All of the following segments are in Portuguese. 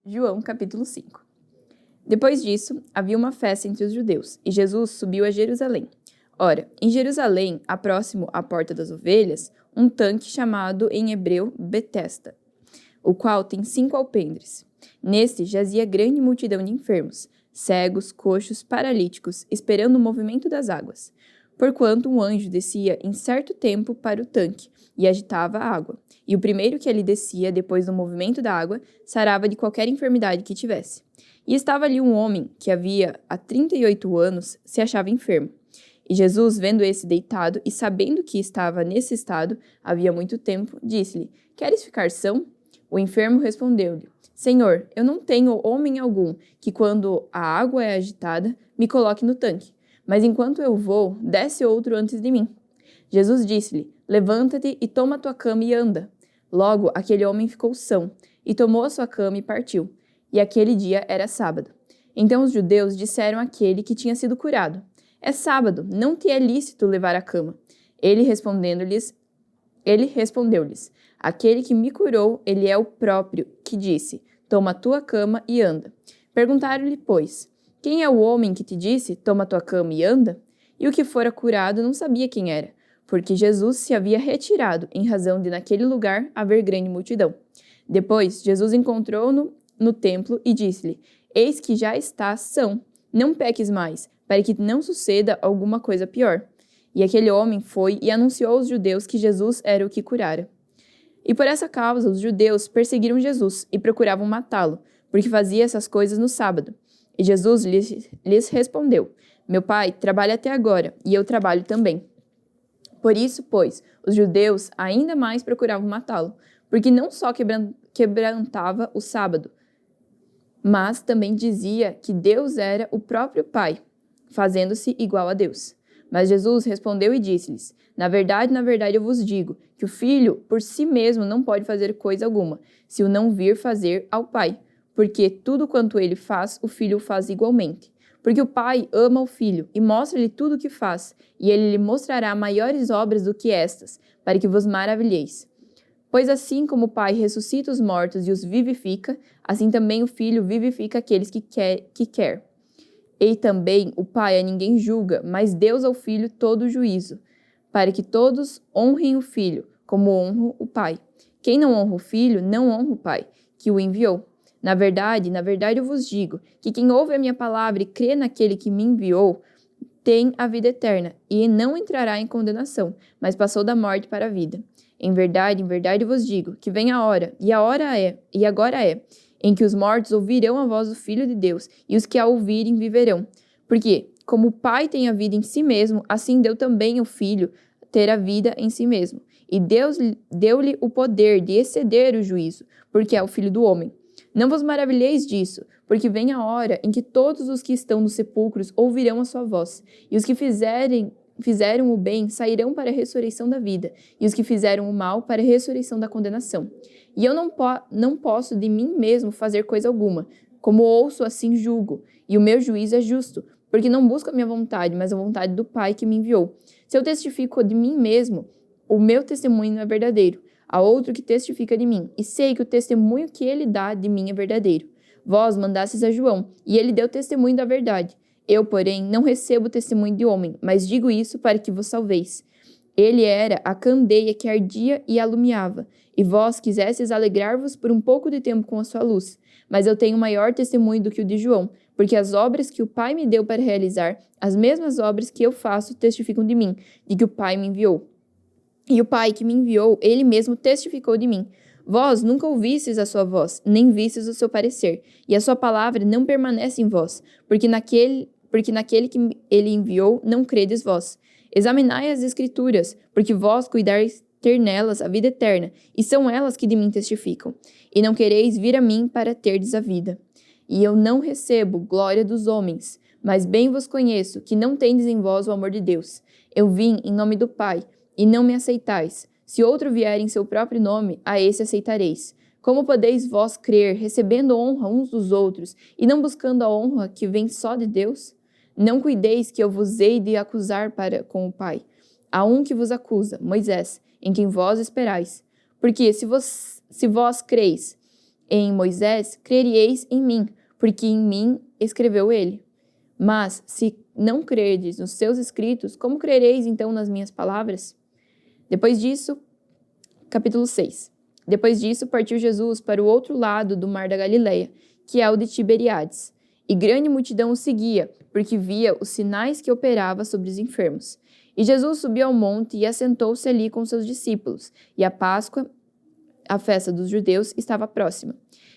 João capítulo 5. Depois disso, havia uma festa entre os judeus, e Jesus subiu a Jerusalém. Ora, em Jerusalém, próximo à Porta das Ovelhas, um tanque chamado em hebreu Betesda, o qual tem 5 alpendres. Neste jazia grande multidão de enfermos, cegos, coxos, paralíticos, esperando o movimento das águas. Porquanto um anjo descia em certo tempo para o tanque e agitava a água. E o primeiro que ali descia, depois do movimento da água, sarava de qualquer enfermidade que tivesse. E estava ali um homem que havia há 38 anos se achava enfermo. E Jesus, vendo esse deitado e sabendo que estava nesse estado havia muito tempo, disse-lhe: Queres ficar são? O enfermo respondeu-lhe: Senhor, eu não tenho homem algum que, quando a água é agitada, me coloque no tanque. Mas enquanto eu vou, desce outro antes de mim. Jesus disse-lhe: Levanta-te e toma tua cama e anda. Logo, aquele homem ficou são, e tomou a sua cama e partiu. E aquele dia era sábado. Então os judeus disseram àquele que tinha sido curado: É sábado, não te é lícito levar a cama. Ele respondeu-lhes: Aquele que me curou, ele é o próprio que disse: Toma a tua cama e anda. Perguntaram-lhe, pois: Quem é o homem que te disse: Toma a tua cama e anda? E o que fora curado não sabia quem era, porque Jesus se havia retirado, em razão de naquele lugar haver grande multidão. Depois, Jesus encontrou-no no templo e disse-lhe: Eis que já estás são, não peques mais, para que não suceda alguma coisa pior. E aquele homem foi e anunciou aos judeus que Jesus era o que curara. E por essa causa os judeus perseguiram Jesus e procuravam matá-lo, porque fazia essas coisas no sábado. E Jesus lhes respondeu: Meu pai trabalha até agora, e eu trabalho também. Por isso, pois, os judeus ainda mais procuravam matá-lo, porque não só quebrantava o sábado, mas também dizia que Deus era o próprio Pai, fazendo-se igual a Deus. Mas Jesus respondeu e disse-lhes: na verdade, eu vos digo que o Filho por si mesmo não pode fazer coisa alguma, se o não vir fazer ao Pai, porque tudo quanto ele faz, o Filho o faz igualmente. Porque o Pai ama o Filho e mostra-lhe tudo o que faz, e ele lhe mostrará maiores obras do que estas, para que vos maravilheis. Pois assim como o Pai ressuscita os mortos e os vivifica, assim também o Filho vivifica aqueles que quer. E também o Pai a ninguém julga, mas Deus ao Filho todo o juízo, para que todos honrem o Filho, como honram o Pai. Quem não honra o Filho, não honra o Pai, que o enviou. Na verdade eu vos digo, que quem ouve a minha palavra e crê naquele que me enviou, tem a vida eterna, e não entrará em condenação, mas passou da morte para a vida. Em verdade eu vos digo, que vem a hora, e agora é, em que os mortos ouvirão a voz do Filho de Deus, e os que a ouvirem viverão. Porque, como o Pai tem a vida em si mesmo, assim deu também ao Filho ter a vida em si mesmo. E Deus deu-lhe o poder de exceder o juízo, porque é o Filho do homem. Não vos maravilheis disso, porque vem a hora em que todos os que estão nos sepulcros ouvirão a sua voz, e os que fizeram o bem sairão para a ressurreição da vida, e os que fizeram o mal para a ressurreição da condenação. E eu não posso de mim mesmo fazer coisa alguma. Como ouço, assim julgo, e o meu juízo é justo, porque não busco a minha vontade, mas a vontade do Pai que me enviou. Se eu testifico de mim mesmo, o meu testemunho não é verdadeiro. Há outro que testifica de mim, e sei que o testemunho que ele dá de mim é verdadeiro. Vós mandastes a João, e ele deu testemunho da verdade. Eu, porém, não recebo testemunho de homem, mas digo isso para que vos salveis. Ele era a candeia que ardia e alumiava, e vós quisestes alegrar-vos por um pouco de tempo com a sua luz. Mas eu tenho maior testemunho do que o de João, porque as obras que o Pai me deu para realizar, as mesmas obras que eu faço, testificam de mim, de que o Pai me enviou. E o Pai que me enviou, ele mesmo testificou de mim. Vós nunca ouvistes a sua voz, nem vistes o seu parecer, e a sua palavra não permanece em vós, porque naquele que ele enviou não credes vós. Examinai as Escrituras, porque vós cuidais ter nelas a vida eterna, e são elas que de mim testificam. E não quereis vir a mim para terdes a vida. E eu não recebo glória dos homens, mas bem vos conheço, que não tendes em vós o amor de Deus. Eu vim em nome do Pai, e não me aceitais. Se outro vier em seu próprio nome, a esse aceitareis. Como podeis vós crer, recebendo honra uns dos outros, e não buscando a honra que vem só de Deus? Não cuideis que eu vos hei de acusar para com o Pai. Há um que vos acusa, Moisés, em quem vós esperais. Porque se vós creis em Moisés, crereis em mim, porque em mim escreveu ele. Mas, se não crerdes nos seus escritos, como crereis então nas minhas palavras? Depois disso, capítulo 6. Depois disso, partiu Jesus para o outro lado do mar da Galileia, que é o de Tiberíades. E grande multidão o seguia, porque via os sinais que operava sobre os enfermos. E Jesus subiu ao monte e assentou-se ali com seus discípulos. E a Páscoa, a festa dos judeus, estava próxima.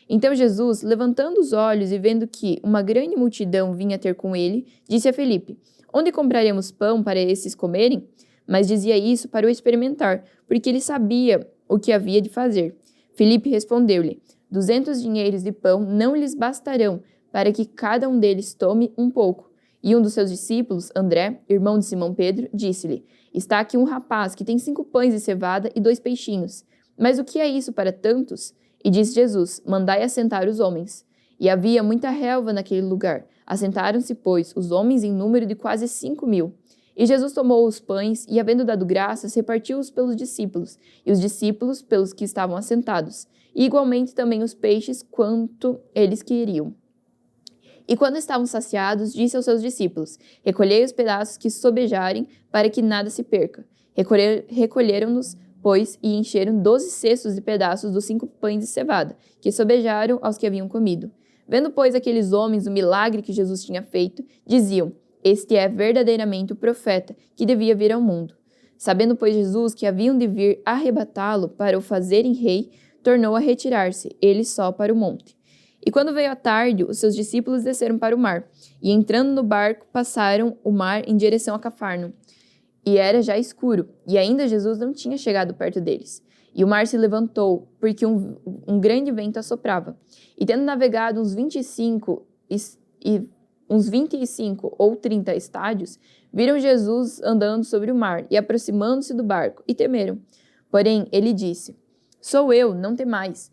Então Jesus, levantando os olhos e vendo que uma grande multidão vinha ter com ele, disse a Felipe: Onde compraremos pão para esses comerem? Mas dizia isso para o experimentar, porque ele sabia o que havia de fazer. Felipe respondeu-lhe: 200 dinheiros de pão não lhes bastarão para que cada um deles tome um pouco. E um dos seus discípulos, André, irmão de Simão Pedro, disse-lhe: Está aqui um rapaz que tem 5 pães de cevada e 2 peixinhos. Mas o que é isso para tantos? E disse Jesus: Mandai assentar os homens. E havia muita relva naquele lugar. Assentaram-se, pois, os homens em número de quase 5.000. E Jesus tomou os pães e, havendo dado graças, repartiu-os pelos discípulos, e os discípulos pelos que estavam assentados, e igualmente também os peixes, quanto eles queriam. E quando estavam saciados, disse aos seus discípulos: Recolhei os pedaços que sobejarem, para que nada se perca. Recolheram-nos, pois, e encheram 12 cestos de pedaços dos 5 pães de cevada, que sobejaram aos que haviam comido. Vendo, pois, aqueles homens o milagre que Jesus tinha feito, diziam: Este é verdadeiramente o profeta que devia vir ao mundo. Sabendo, pois, Jesus que haviam de vir arrebatá-lo para o fazerem rei, tornou a retirar-se, ele só para o monte. E quando veio a tarde, os seus discípulos desceram para o mar, e entrando no barco, passaram o mar em direção a Cafarnaum. E era já escuro, e ainda Jesus não tinha chegado perto deles. E o mar se levantou, porque um grande vento assoprava. E tendo navegado uns 25 ou 30 estádios, viram Jesus andando sobre o mar e aproximando-se do barco, e temeram. Porém, ele disse: Sou eu, não temais.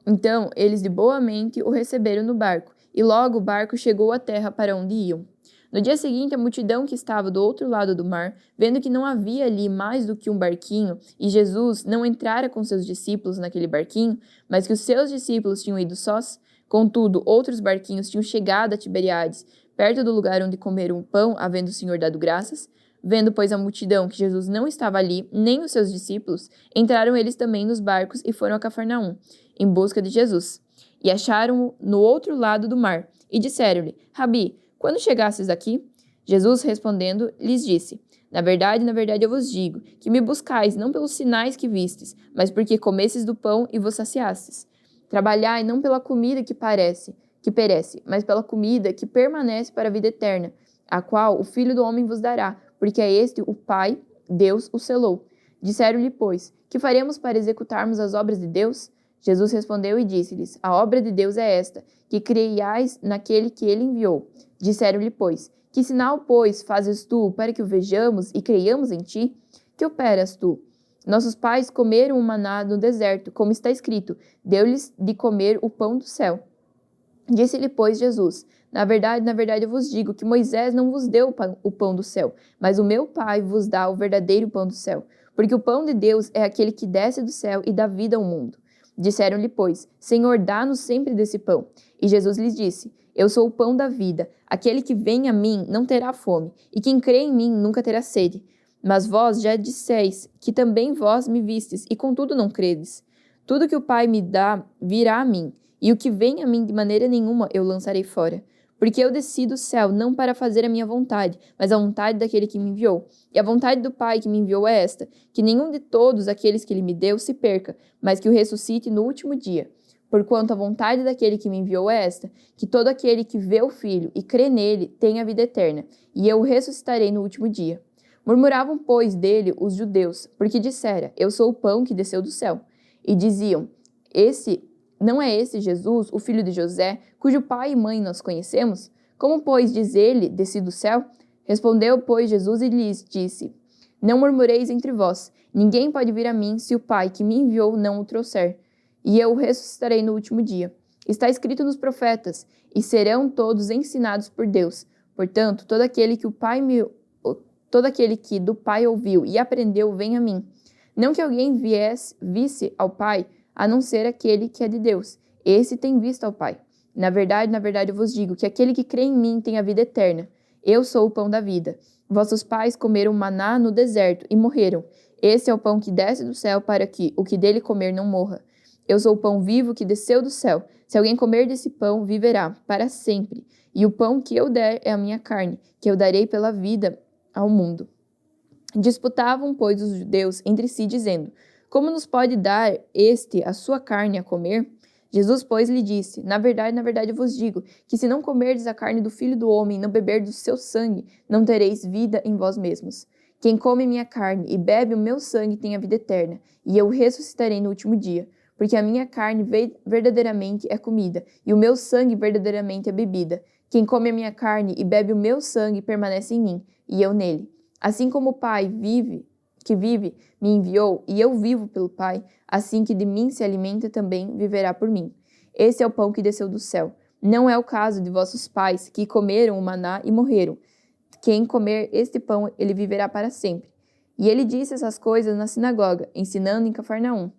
Então, eles de boa mente o receberam no barco, e logo o barco chegou à terra para onde iam. No dia seguinte, a multidão que estava do outro lado do mar, vendo que não havia ali mais do que um barquinho, e Jesus não entrara com seus discípulos naquele barquinho, mas que os seus discípulos tinham ido sós, contudo, outros barquinhos tinham chegado a Tiberíades, perto do lugar onde comeram o pão, havendo o Senhor dado graças. Vendo, pois, a multidão que Jesus não estava ali, nem os seus discípulos, entraram eles também nos barcos e foram a Cafarnaum, em busca de Jesus. E acharam-o no outro lado do mar, e disseram-lhe: Rabi, quando chegastes aqui? Jesus, respondendo, lhes disse: na verdade, eu vos digo, que me buscais não pelos sinais que vistes, mas porque comestes do pão e vos saciastes. Trabalhai não pela comida que perece, mas pela comida que permanece para a vida eterna, a qual o Filho do Homem vos dará, porque é este o Pai, Deus o selou. Disseram-lhe, pois: que faremos para executarmos as obras de Deus? Jesus respondeu e disse-lhes: a obra de Deus é esta, que creiais naquele que ele enviou. Disseram-lhe, pois: que sinal, pois, fazes tu para que o vejamos e creiamos em ti? Que operas tu? Nossos pais comeram o maná no deserto, como está escrito: deu-lhes de comer o pão do céu. Disse-lhe, pois, Jesus: na verdade, eu vos digo que Moisés não vos deu o pão do céu, mas o meu Pai vos dá o verdadeiro pão do céu. Porque o pão de Deus é aquele que desce do céu e dá vida ao mundo. Disseram-lhe, pois: Senhor, dá-nos sempre desse pão. E Jesus lhes disse: eu sou o pão da vida. Aquele que vem a mim não terá fome, e quem crê em mim nunca terá sede. Mas vós já disseis que também vós me vistes, e contudo não credes. Tudo que o Pai me dá virá a mim, e o que vem a mim de maneira nenhuma eu lançarei fora. Porque eu desci do céu não para fazer a minha vontade, mas a vontade daquele que me enviou. E a vontade do Pai que me enviou é esta, que nenhum de todos aqueles que ele me deu se perca, mas que o ressuscite no último dia. Porquanto a vontade daquele que me enviou é esta, que todo aquele que vê o Filho e crê nele tenha vida eterna, e eu o ressuscitarei no último dia. Murmuravam, pois, dele os judeus, porque dissera: eu sou o pão que desceu do céu. E diziam: não é esse Jesus, o filho de José, cujo pai e mãe nós conhecemos? Como, pois, diz ele, desci do céu? Respondeu, pois, Jesus e lhes disse: não murmureis entre vós. Ninguém pode vir a mim se o Pai que me enviou não o trouxer. E eu o ressuscitarei no último dia. Está escrito nos profetas: e serão todos ensinados por Deus. Portanto, todo aquele que do Pai ouviu e aprendeu, vem a mim. Não que alguém visse ao Pai, a não ser aquele que é de Deus. Esse tem visto ao Pai. Na verdade, eu vos digo que aquele que crê em mim tem a vida eterna. Eu sou o pão da vida. Vossos pais comeram maná no deserto e morreram. Esse é o pão que desce do céu para que o que dele comer não morra. Eu sou o pão vivo que desceu do céu. Se alguém comer desse pão, viverá para sempre. E o pão que eu der é a minha carne, que eu darei pela vida ao mundo. Disputavam, pois, os judeus entre si, dizendo: Como nos pode dar este a sua carne a comer? Jesus, pois, lhe disse: Na verdade, eu vos digo, que se não comerdes a carne do Filho do Homem e não beberdes o seu sangue, não tereis vida em vós mesmos. Quem come minha carne e bebe o meu sangue tem a vida eterna, e eu o ressuscitarei no último dia. Porque a minha carne verdadeiramente é comida, e o meu sangue verdadeiramente é bebida. Quem come a minha carne e bebe o meu sangue permanece em mim, e eu nele. Assim como o Pai vive, me enviou, e eu vivo pelo Pai, assim que de mim se alimenta também viverá por mim. Esse é o pão que desceu do céu. Não é o caso de vossos pais, que comeram o maná e morreram. Quem comer este pão, ele viverá para sempre. E ele disse essas coisas na sinagoga, ensinando em Cafarnaum.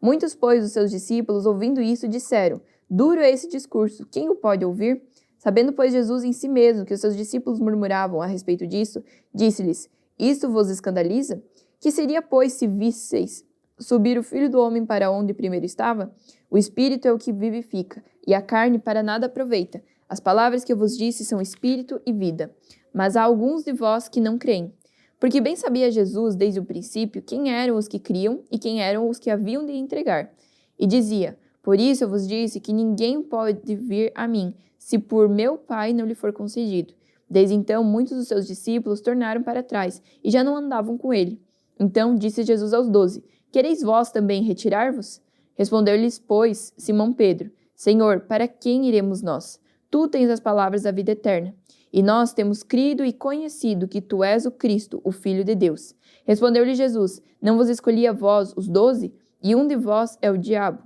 Muitos, pois, dos seus discípulos, ouvindo isso, disseram: Duro é esse discurso, quem o pode ouvir? Sabendo, pois, Jesus em si mesmo que os seus discípulos murmuravam a respeito disso, disse-lhes: Isto vos escandaliza? Que seria, pois, se visseis subir o Filho do Homem para onde primeiro estava? O Espírito é o que vivifica, e a carne para nada aproveita. As palavras que eu vos disse são Espírito e vida. Mas há alguns de vós que não creem. Porque bem sabia Jesus, desde o princípio, quem eram os que criam e quem eram os que haviam de entregar. E dizia: Por isso eu vos disse que ninguém pode vir a mim, se por meu Pai não lhe for concedido. Desde então, muitos dos seus discípulos tornaram para trás e já não andavam com ele. Então disse Jesus aos 12: Quereis vós também retirar-vos? Respondeu-lhes, pois, Simão Pedro: Senhor, para quem iremos nós? Tu tens as palavras da vida eterna. E nós temos crido e conhecido que tu és o Cristo, o Filho de Deus. Respondeu-lhe Jesus: Não vos escolhi a vós, os 12? E um de vós é o diabo.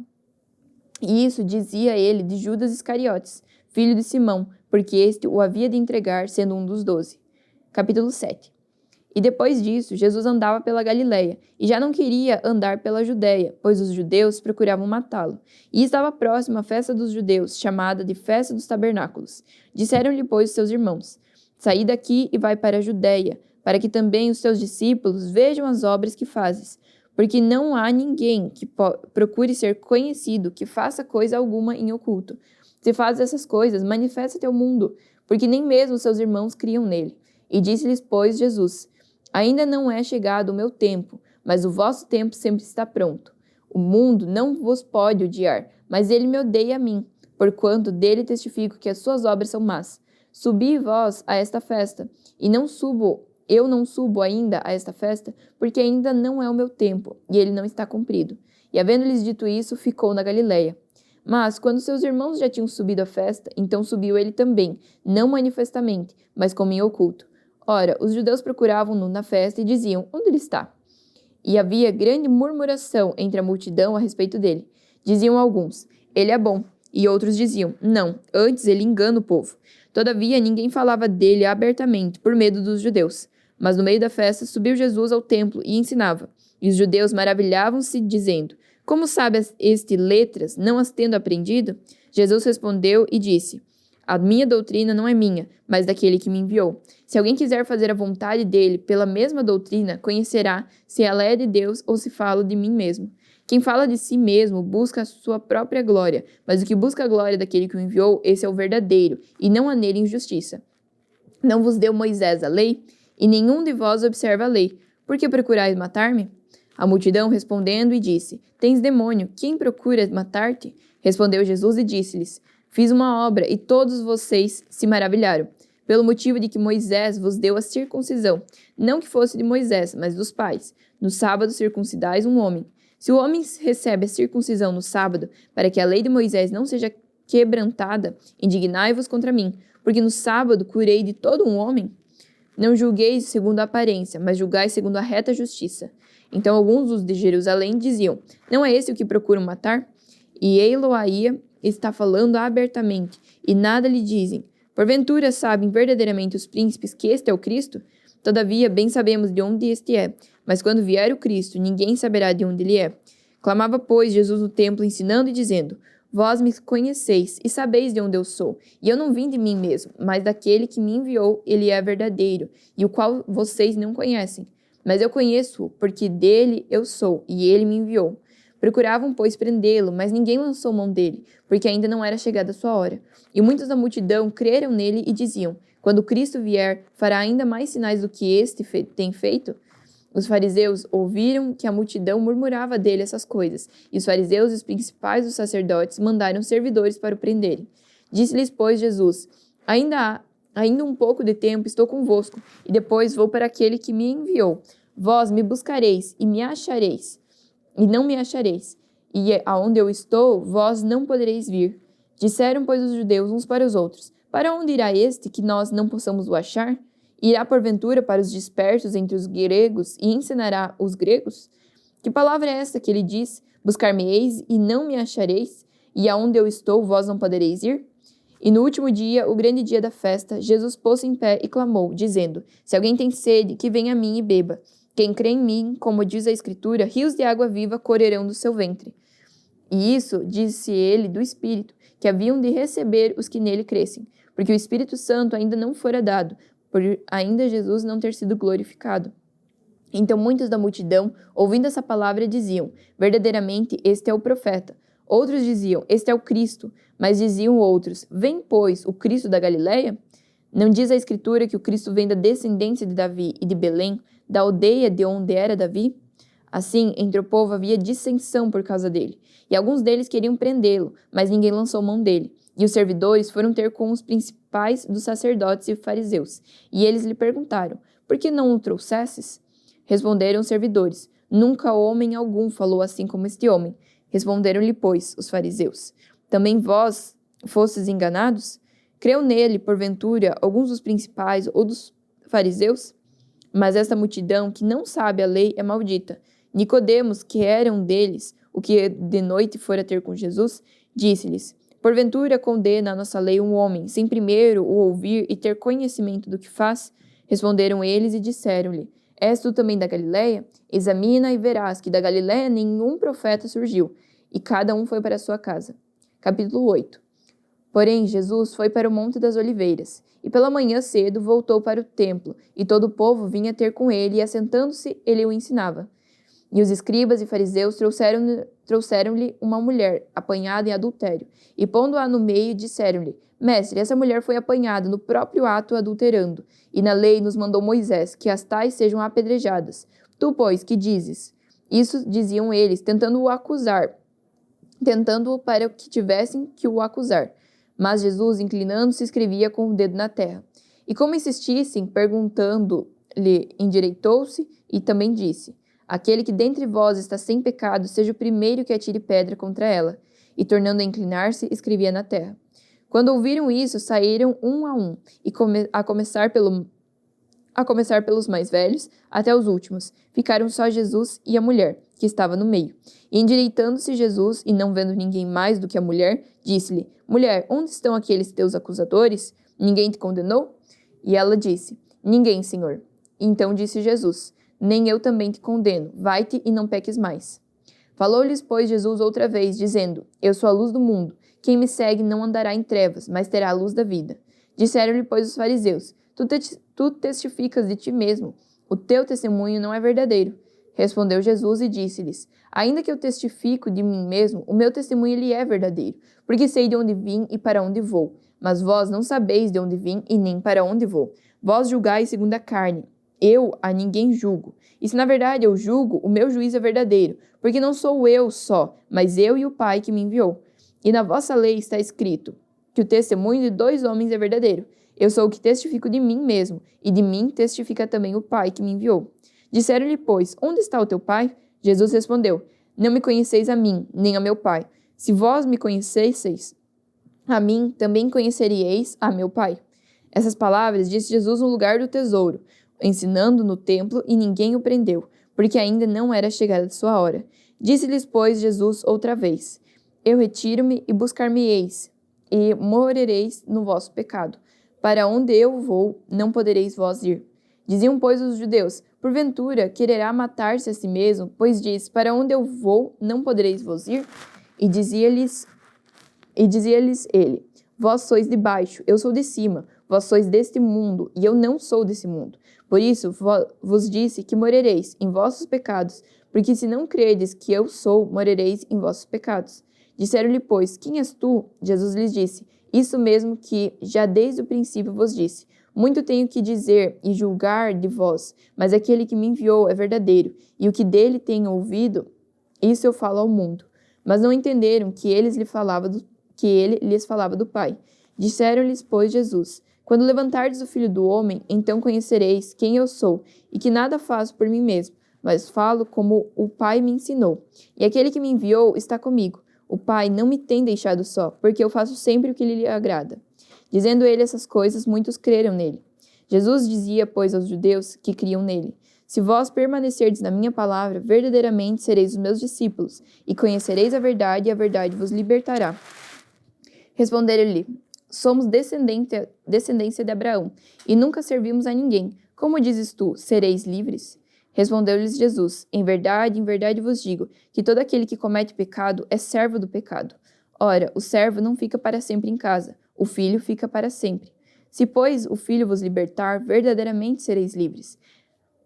E isso dizia ele de Judas Iscariotes, filho de Simão, porque este o havia de entregar, sendo um dos 12. Capítulo 7. E depois disso, Jesus andava pela Galileia, e já não queria andar pela Judéia, pois os judeus procuravam matá-lo. E estava próxima a festa dos judeus, chamada de Festa dos Tabernáculos. Disseram-lhe, pois, seus irmãos: Saí daqui e vai para a Judéia, para que também os teus discípulos vejam as obras que fazes. Porque não há ninguém que procure ser conhecido, que faça coisa alguma em oculto. Se fazes essas coisas, manifesta-te ao mundo, porque nem mesmo seus irmãos criam nele. E disse-lhes, pois, Jesus: Ainda não é chegado o meu tempo, mas o vosso tempo sempre está pronto. O mundo não vos pode odiar, mas ele me odeia a mim, porquanto dele testifico que as suas obras são más. Subi vós a esta festa, e eu não subo ainda a esta festa, porque ainda não é o meu tempo, e ele não está cumprido. E havendo-lhes dito isso, ficou na Galileia. Mas, quando seus irmãos já tinham subido à festa, então subiu ele também, não manifestamente, mas como em oculto. Ora, os judeus procuravam-no na festa e diziam: Onde ele está? E havia grande murmuração entre a multidão a respeito dele. Diziam alguns: Ele é bom. E outros diziam: Não, antes ele engana o povo. Todavia, ninguém falava dele abertamente, por medo dos judeus. Mas no meio da festa subiu Jesus ao templo e ensinava. E os judeus maravilhavam-se, dizendo: Como sabe este letras, não as tendo aprendido? Jesus respondeu e disse: A minha doutrina não é minha, mas daquele que me enviou. Se alguém quiser fazer a vontade dele pela mesma doutrina, conhecerá se ela é de Deus ou se falo de mim mesmo. Quem fala de si mesmo busca a sua própria glória, mas o que busca a glória daquele que o enviou, esse é o verdadeiro, e não há nele injustiça. Não vos deu Moisés a lei? E nenhum de vós observa a lei. Por que procurais matar-me? A multidão respondendo e disse: Tens demônio, quem procura matar-te? Respondeu Jesus e disse-lhes: Fiz uma obra e todos vocês se maravilharam, pelo motivo de que Moisés vos deu a circuncisão, não que fosse de Moisés, mas dos pais. No sábado circuncidais um homem. Se o homem recebe a circuncisão no sábado, para que a lei de Moisés não seja quebrantada, indignai-vos contra mim, porque no sábado curei de todo um homem. Não julgueis segundo a aparência, mas julgai segundo a reta justiça. Então alguns dos de Jerusalém diziam: Não é esse o que procuram matar? E Eloaía está falando abertamente, e nada lhe dizem. Porventura sabem verdadeiramente os príncipes que este é o Cristo? Todavia, bem sabemos de onde este é, mas quando vier o Cristo, ninguém saberá de onde ele é. Clamava, pois, Jesus no templo, ensinando e dizendo: Vós me conheceis e sabeis de onde eu sou, e eu não vim de mim mesmo, mas daquele que me enviou, ele é verdadeiro, e o qual vocês não conhecem. Mas eu conheço-o, porque dele eu sou, e ele me enviou. Procuravam, pois, prendê-lo, mas ninguém lançou mão dele, porque ainda não era chegada a sua hora. E muitos da multidão creram nele e diziam: quando Cristo vier, fará ainda mais sinais do que este tem feito? Os fariseus ouviram que a multidão murmurava dele essas coisas, e os fariseus e os principais dos sacerdotes mandaram servidores para o prenderem. Disse-lhes, pois, Jesus: ainda um pouco de tempo estou convosco, e depois vou para aquele que me enviou. Vós me buscareis, e me achareis, e não me achareis. E aonde eu estou, vós não podereis vir. Disseram, pois, os judeus uns para os outros: para onde irá este, que nós não possamos o achar? Irá porventura para os dispersos entre os gregos e ensinará os gregos? Que palavra é esta que ele diz: buscar-me-eis e não me achareis? E aonde eu estou, vós não podereis ir? E no último dia, o grande dia da festa, Jesus pôs-se em pé e clamou, dizendo: se alguém tem sede, que venha a mim e beba. Quem crê em mim, como diz a Escritura, rios de água viva correrão do seu ventre. E isso disse ele do Espírito, que haviam de receber os que nele crescem, porque o Espírito Santo ainda não fora dado, por ainda Jesus não ter sido glorificado. Então muitos da multidão, ouvindo essa palavra, diziam: verdadeiramente este é o profeta. Outros diziam: este é o Cristo. Mas diziam outros: vem, pois, o Cristo da Galileia? Não diz a Escritura que o Cristo vem da descendência de Davi e de Belém, da aldeia de onde era Davi? Assim, entre o povo havia dissensão por causa dele, e alguns deles queriam prendê-lo, mas ninguém lançou mão dele. E os servidores foram ter com os principais dos sacerdotes e fariseus, e eles lhe perguntaram: por que não o trouxesses? Responderam os servidores: nunca homem algum falou assim como este homem. Responderam-lhe, pois, os fariseus: também vós fostes enganados? Creu nele, porventura, alguns dos principais ou dos fariseus? Mas esta multidão, que não sabe a lei, é maldita. Nicodemos, que era um deles, o que de noite fora ter com Jesus, disse-lhes: porventura condena a nossa lei um homem, sem primeiro o ouvir e ter conhecimento do que faz? Responderam eles e disseram-lhe: és tu também da Galileia? Examina e verás que da Galileia nenhum profeta surgiu, e cada um foi para a sua casa. Capítulo 8. Porém, Jesus foi para o Monte das Oliveiras, e pela manhã cedo voltou para o templo, e todo o povo vinha ter com ele, e assentando-se, ele o ensinava. E os escribas e fariseus trouxeram-lhe uma mulher apanhada em adultério, e pondo-a no meio, disseram-lhe: mestre, essa mulher foi apanhada no próprio ato adulterando, e na lei nos mandou Moisés que as tais sejam apedrejadas. Tu, pois, que dizes? Isso diziam eles, tentando-o para que tivessem que o acusar. Mas Jesus, inclinando-se, escrevia com o dedo na terra. E como insistissem, perguntando-lhe, endireitou-se e também disse: aquele que dentre vós está sem pecado, seja o primeiro que atire pedra contra ela. E tornando a inclinar-se, escrevia na terra. Quando ouviram isso, saíram um a um, e a começar pelos mais velhos até os últimos. Ficaram só Jesus e a mulher, que estava no meio. E endireitando-se Jesus, e não vendo ninguém mais do que a mulher, disse-lhe: mulher, onde estão aqueles teus acusadores? Ninguém te condenou? E ela disse: ninguém, Senhor. Então disse Jesus: nem eu também te condeno. Vai-te e não peques mais. Falou-lhes, pois, Jesus outra vez, dizendo: eu sou a luz do mundo. Quem me segue não andará em trevas, mas terá a luz da vida. Disseram-lhe, pois, os fariseus: tu testificas de ti mesmo. O teu testemunho não é verdadeiro. Respondeu Jesus e disse-lhes: ainda que eu testifico de mim mesmo, o meu testemunho ele é verdadeiro, porque sei de onde vim e para onde vou. Mas vós não sabeis de onde vim e nem para onde vou. Vós julgais segundo a carne. Eu a ninguém julgo. E se na verdade eu julgo, o meu juízo é verdadeiro, porque não sou eu só, mas eu e o Pai que me enviou. E na vossa lei está escrito que o testemunho de 2 homens é verdadeiro. Eu sou o que testifico de mim mesmo, e de mim testifica também o Pai que me enviou. Disseram-lhe, pois: onde está o teu Pai? Jesus respondeu: não me conheceis a mim, nem a meu Pai. Se vós me conhecesseis, a mim também conheceríeis a meu Pai. Essas palavras disse Jesus no lugar do tesouro, ensinando no templo, e ninguém o prendeu, porque ainda não era chegada a sua hora. Disse-lhes, pois, Jesus outra vez: eu retiro-me e buscar-me-eis, e morrereis no vosso pecado. Para onde eu vou, não podereis vós ir. Diziam, pois, os judeus: porventura, quererá matar-se a si mesmo, pois diz: para onde eu vou, não podereis vós ir? E dizia-lhes E dizia-lhes ele: Vós sois de baixo, eu sou de cima. Vós sois deste mundo, e eu não sou desse mundo. Por isso vos disse que morrereis em vossos pecados, porque se não credes que eu sou, morrereis em vossos pecados. Disseram-lhe, pois, quem és tu? Jesus lhes disse, isso mesmo que já desde o princípio vos disse. Muito tenho que dizer e julgar de vós, mas aquele que me enviou é verdadeiro, e o que dele tenho ouvido, isso eu falo ao mundo. Mas não entenderam que ele lhes falava do Pai. Disseram-lhes, pois, Jesus, quando levantardes o Filho do Homem, então conhecereis quem eu sou, e que nada faço por mim mesmo, mas falo como o Pai me ensinou. E aquele que me enviou está comigo. O Pai não me tem deixado só, porque eu faço sempre o que lhe agrada. Dizendo ele essas coisas, muitos creram nele. Jesus dizia, pois, aos judeus que criam nele, se vós permanecerdes na minha palavra, verdadeiramente sereis os meus discípulos, e conhecereis a verdade vos libertará. Responderam-lhe, somos descendência de Abraão, e nunca servimos a ninguém. Como dizes tu, sereis livres? Respondeu-lhes Jesus, em verdade vos digo, que todo aquele que comete pecado é servo do pecado. Ora, o servo não fica para sempre em casa, o filho fica para sempre. Se, pois, o filho vos libertar, verdadeiramente sereis livres.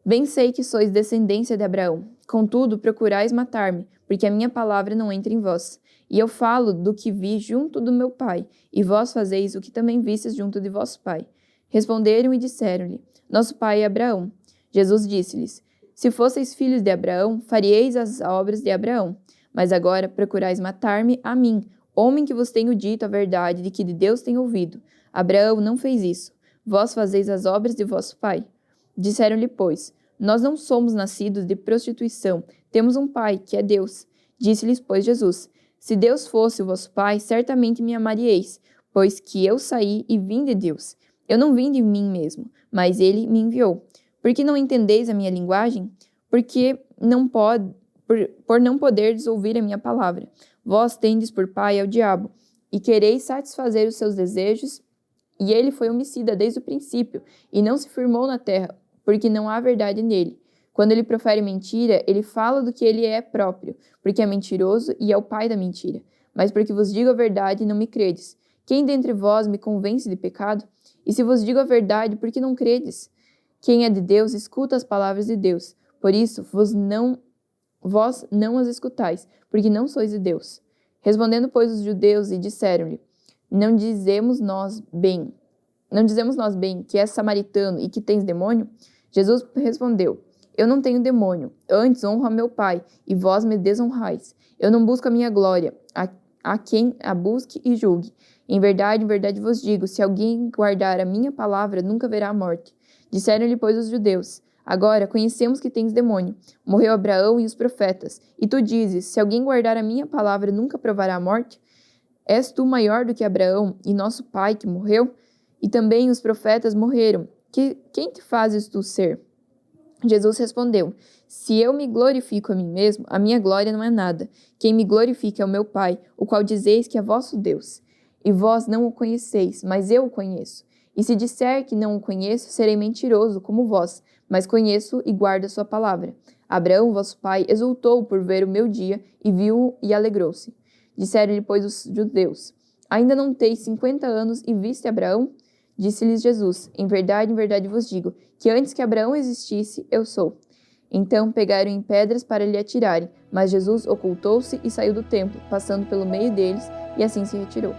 Bem sei que sois descendência de Abraão, contudo procurais matar-me, porque a minha palavra não entra em vós. E eu falo do que vi junto do meu pai, e vós fazeis o que também vistes junto de vosso pai. Responderam e disseram-lhe, nosso pai é Abraão. Jesus disse-lhes, se fosseis filhos de Abraão, faríeis as obras de Abraão. Mas agora procurais matar-me a mim, homem que vos tenho dito a verdade de que de Deus tenho ouvido. Abraão não fez isso. Vós fazeis as obras de vosso pai. Disseram-lhe, pois, nós não somos nascidos de prostituição, temos um pai, que é Deus. Disse-lhes, pois, Jesus, se Deus fosse o vosso pai, certamente me amaríeis, pois que eu saí e vim de Deus. Eu não vim de mim mesmo, mas ele me enviou. Por que não entendeis a minha linguagem? Por não poderdes ouvir a minha palavra. Vós tendes por pai ao diabo, e quereis satisfazer os seus desejos, e ele foi homicida desde o princípio, e não se firmou na terra, porque não há verdade nele. Quando ele profere mentira, ele fala do que ele é próprio, porque é mentiroso e é o pai da mentira. Mas porque vos digo a verdade, não me credes. Quem dentre vós me convence de pecado? E se vos digo a verdade, por que não credes? Quem é de Deus, escuta as palavras de Deus. Por isso, vós não as escutais, porque não sois de Deus. Respondendo, pois, os judeus, e disseram-lhe, não dizemos nós bem que és samaritano e que tens demônio? Jesus respondeu, eu não tenho demônio, antes honro a meu Pai, e vós me desonrais. Eu não busco a minha glória, a quem a busque e julgue. Em verdade vos digo, se alguém guardar a minha palavra, nunca verá a morte. Disseram-lhe, pois, os judeus, agora conhecemos que tens demônio. Morreu Abraão e os profetas, e tu dizes, se alguém guardar a minha palavra, nunca provará a morte? És tu maior do que Abraão e nosso pai que morreu? E também os profetas morreram. Quem te fazes tu ser? Jesus respondeu, se eu me glorifico a mim mesmo, a minha glória não é nada. Quem me glorifica é o meu Pai, o qual dizeis que é vosso Deus. E vós não o conheceis, mas eu o conheço. E se disser que não o conheço, serei mentiroso como vós, mas conheço e guardo a sua palavra. Abraão, vosso pai, exultou por ver o meu dia, e viu-o e alegrou-se. Disseram-lhe, pois, os judeus, ainda não teis 50 anos e viste Abraão? Disse-lhes Jesus, em verdade vos digo, que antes que Abraão existisse, eu sou. Então pegaram em pedras para lhe atirarem, mas Jesus ocultou-se e saiu do templo, passando pelo meio deles, e assim se retirou.